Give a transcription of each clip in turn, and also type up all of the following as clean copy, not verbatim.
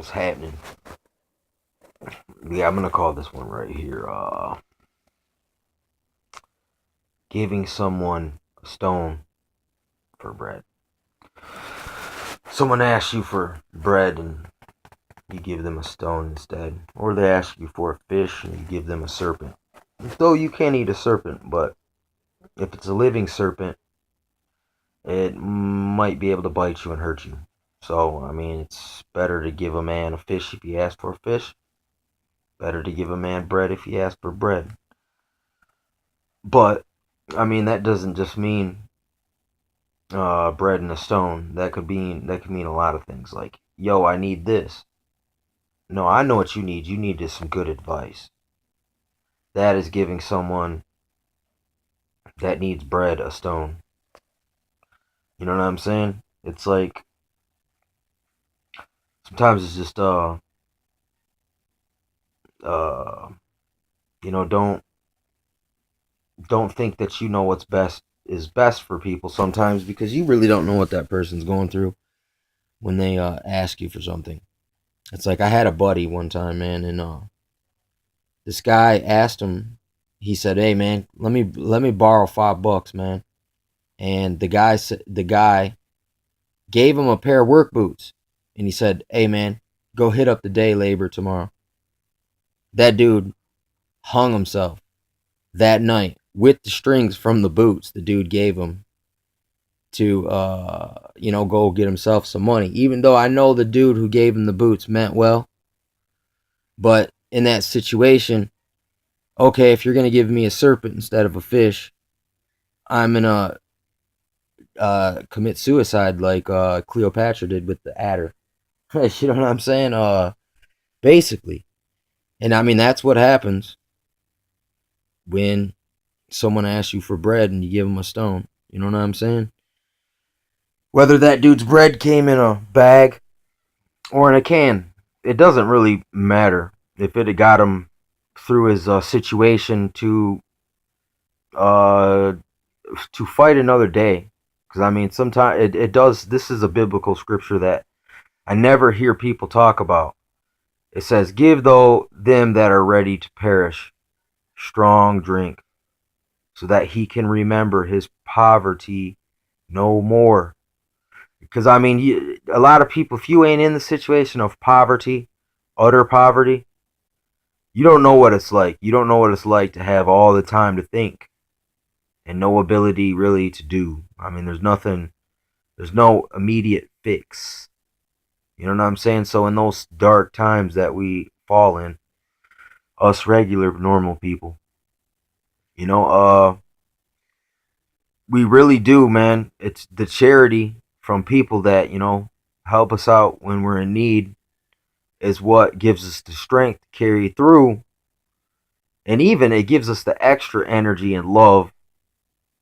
what's happening. Yeah, I'm gonna call this one right here. Giving someone a stone for bread. Someone asks you for bread and you give them a stone instead, or they ask you for a fish and you give them a serpent. Though you can't eat a serpent, but if it's a living serpent, it might be able to bite you and hurt you. So, I mean, it's better to give a man a fish if he asks for a fish. Better to give a man bread if he asks for bread. But, I mean, that doesn't just mean bread and a stone. That could mean a lot of things. Like, yo, I need this. No, I know what you need. You need some good advice. That is giving someone that needs bread a stone. You know what I'm saying? It's like sometimes it's just uh don't think that you know what's best is best for people sometimes because you really don't know what that person's going through when they ask you for something. It's like I had a buddy one time, man, and this guy asked him. He said, "Hey, man, let me borrow $5, man." And the guy gave him a pair of work boots, and he said, "Hey, man, go hit up the day labor tomorrow." That dude hung himself that night with the strings from the boots the dude gave him to go get himself some money. Even though I know the dude who gave him the boots meant well, but in that situation, okay, if you're gonna give me a serpent instead of a fish, I'm gonna commit suicide like Cleopatra did with the adder. You know what I'm saying? Basically, and I mean that's what happens when someone asks you for bread and you give them a stone. You know what I'm saying? Whether that dude's bread came in a bag or in a can, it doesn't really matter. If it had got him through his situation uh, to fight another day, because I mean, sometimes it does. This is a biblical scripture that I never hear people talk about. It says, "Give though them that are ready to perish strong drink, so that he can remember his poverty no more." Because I mean, a lot of people, if you ain't in the situation of poverty, utter poverty, you don't know what it's like. You don't know what it's like to have all the time to think and no ability really to do. I mean, there's no immediate fix. You know what I'm saying? So in those dark times that we fall in, us regular normal people, you know, we really do, man. It's the charity from people that, help us out when we're in need is what gives us the strength to carry through. And even it gives us the extra energy and love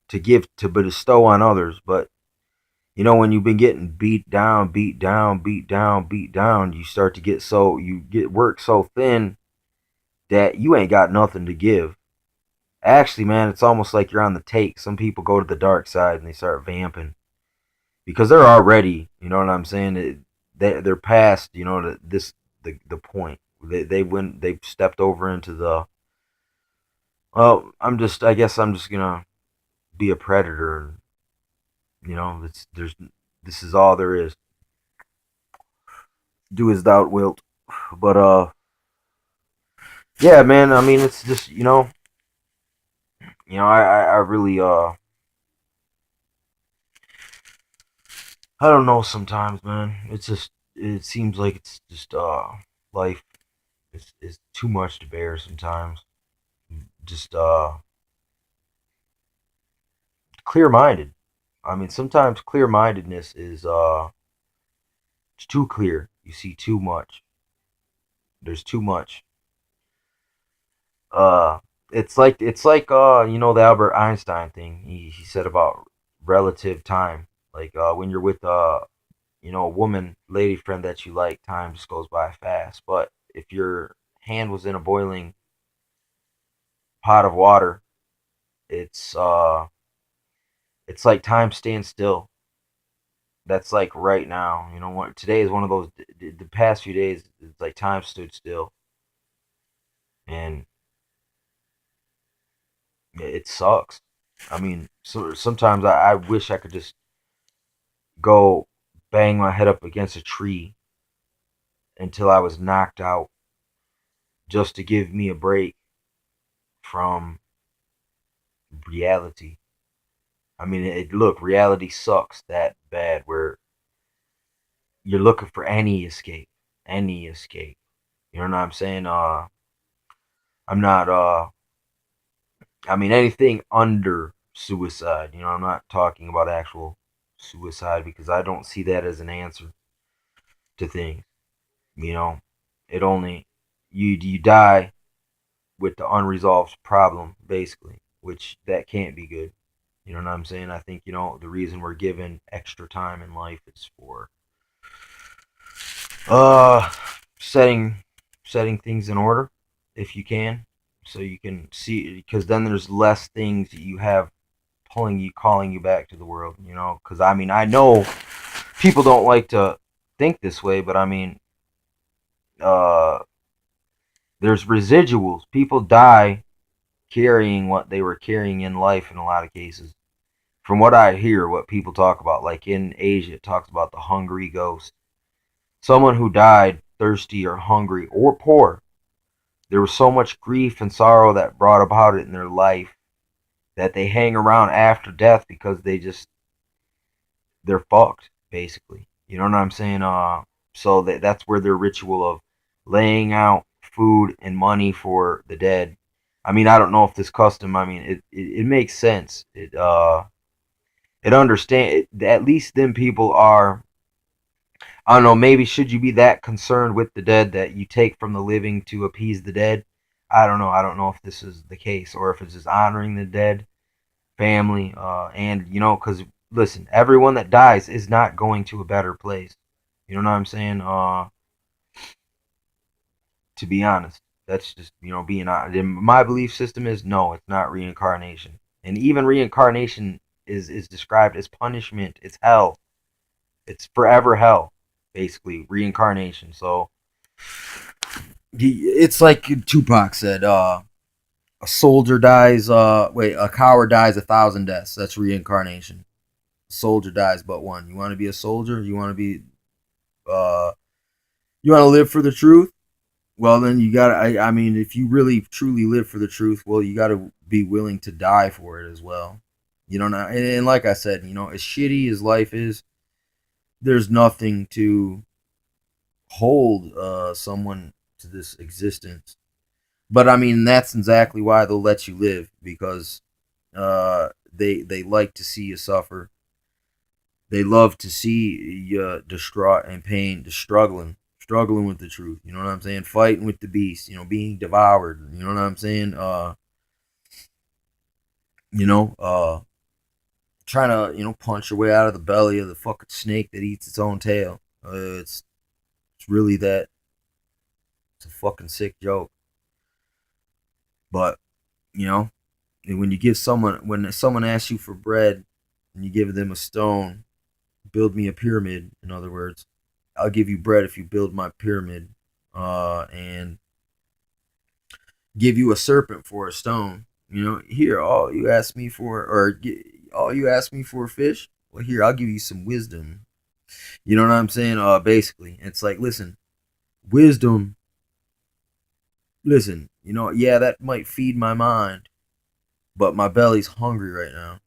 to give to bestow on others. But when you've been getting beat down, beat down, beat down, beat down, you get work so thin that you ain't got nothing to give. Actually, man, it's almost like you're on the take. Some people go to the dark side and they start vamping because they're already, you know what I'm saying? They're past, the point. They've stepped over into the. Well, I guess I'm just gonna be a predator. This is all there is. Do as thou wilt. But yeah, man. I mean, it's just I really I don't know sometimes, man. It seems like it's just life is too much to bear sometimes. Just clear minded. I mean, sometimes clear mindedness is it's too clear. You see too much. There's too much. Uh, it's like the Albert Einstein thing. He said about relative time. Like when you're with a woman, lady friend that you like, time just goes by fast. But if your hand was in a boiling pot of water, it's uh it's like time stands still. That's like right now. You know what? Today is one of those. The past few days It's like time stood still, and it sucks. I mean, so sometimes I wish I could just go bang my head up against a tree until I was knocked out, just to give me a break from reality. I mean, look, reality sucks that bad where you're looking for any escape, any escape. You know what I'm saying? I'm not. I mean, anything under suicide. You know, I'm not talking about actual suicide because I don't see that as an answer to things. You know, it only you die with the unresolved problem basically, which that can't be good. You know what I'm saying? I think the reason we're given extra time in life is for uh setting setting things in order if you can, so you can see, because then there's less things that you have pulling you, calling you back to the world. Because I mean, I know people don't like to think this way, but I mean, uh there's residuals. People die carrying what they were carrying in life in a lot of cases. From what I hear, what people talk about, like in Asia, it talks about the hungry ghost. Someone who died thirsty or hungry or poor. There was so much grief and sorrow that brought about it in their life that they hang around after death because they're fucked, basically. You know what I'm saying? So that's where their ritual of laying out food and money for the dead. I mean, I don't know if this custom. I mean, it makes sense. It understand. At least them people are. I don't know. Maybe should you be that concerned with the dead that you take from the living to appease the dead? I don't know. I don't know if this is the case or if it's just honoring the dead family. And because listen, everyone that dies is not going to a better place. You know what I'm saying? To be honest, that's just being honest. My belief system is no, it's not reincarnation, and even reincarnation is described as punishment. It's hell. It's forever hell, basically reincarnation. So it's like Tupac said. A soldier dies. A coward dies 1,000 deaths. That's reincarnation. A soldier dies but one. You want to be a soldier? You want to be uh you want to live for the truth? Well, then you got to I mean, if you really truly live for the truth, well, you got to be willing to die for it as well. And like I said, as shitty as life is, there's nothing to hold someone to this existence. But I mean, that's exactly why they'll let you live, because they like to see you suffer. They love to see you distraught and pain, just struggling with the truth. You know what I'm saying? Fighting with the beast. Being devoured. You know what I'm saying? You know, uh, Trying to punch your way out of the belly of the fucking snake that eats its own tail. It's really that. It's a fucking sick joke. But you know, when someone asks you for bread, and you give them a stone, build me a pyramid. In other words, I'll give you bread if you build my pyramid, and give you a serpent for a stone. Here, all you ask me for fish. Well, here, I'll give you some wisdom. You know what I'm saying? Basically, it's like, listen, wisdom. Listen, yeah, that might feed my mind, but my belly's hungry right now,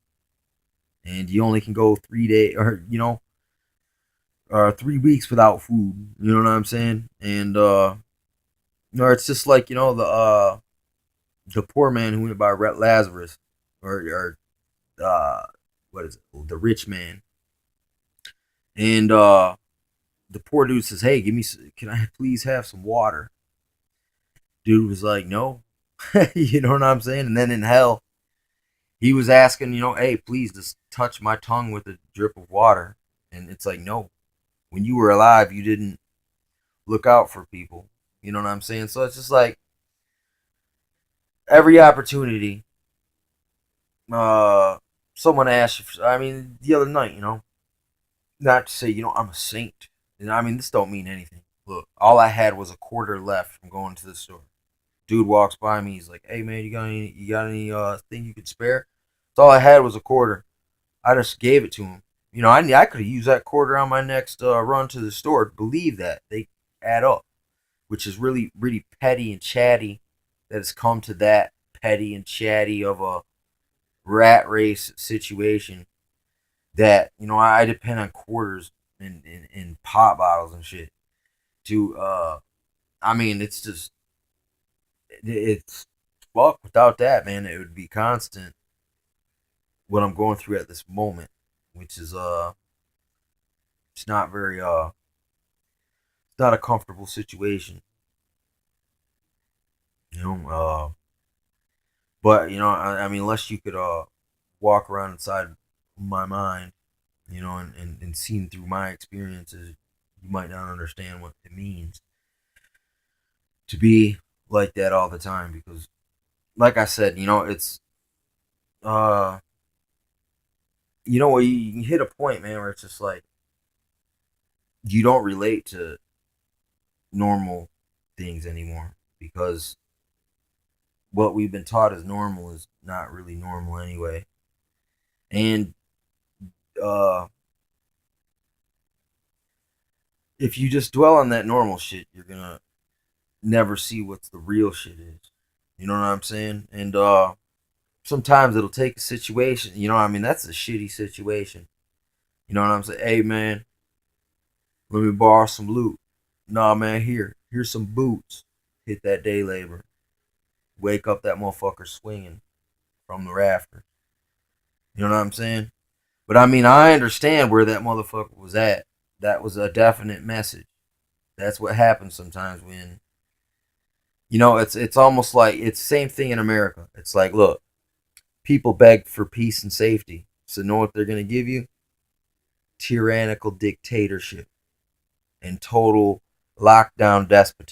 and you only can go 3 days, or 3 weeks without food. You know what I'm saying? And it's just like the poor man who went by Lazarus, or what is it? The rich man, and the poor dude says, "Hey, can I please have some water?" Dude was like, "No." You know what I'm saying? And then in hell, he was asking, "Hey, please just touch my tongue with a drip of water." And it's like, no. When you were alive, you didn't look out for people. You know what I'm saying? So it's just like every opportunity, uh, someone asks you. I mean, the other night, not to say I'm a saint. I mean, this don't mean anything. Look, all I had was a quarter left from going to the store. Dude walks by me. He's like, "Hey man, you got any thing you could spare?" So all I had was a quarter. I just gave it to him. I could have used that quarter on my next run to the store. Believe that they add up, which is really really petty and chatty that it's come to that petty and chatty of a rat race situation. That I depend on quarters and pop bottles and shit to I mean it's fuck without that, man. It would be constant what I'm going through at this moment, which is it's not very it's not a comfortable situation, you know. But I mean, unless you could walk around inside my mind, and seen through my experiences, you might not understand what it means to be like that all the time. Because, like I said, it's uh, you hit a point, man, where it's just like you don't relate to normal things anymore because what we've been taught as normal is not really normal anyway. And uh, if you just dwell on that normal shit, you're gonna never see what's the real shit is. You know what I'm saying? And sometimes it'll take a situation. I mean, that's a shitty situation. You know what I'm saying? Hey man, let me borrow some loot. Nah, man, here's some boots. Hit that day labor. Wake up that motherfucker swinging from the rafters. You know what I'm saying? But I mean, I understand where that motherfucker was at. That was a definite message. That's what happens sometimes when it's almost like it's the same thing in America. It's like, look, people beg for peace and safety. So know what they're gonna give you? Tyrannical dictatorship and total lockdown despotism.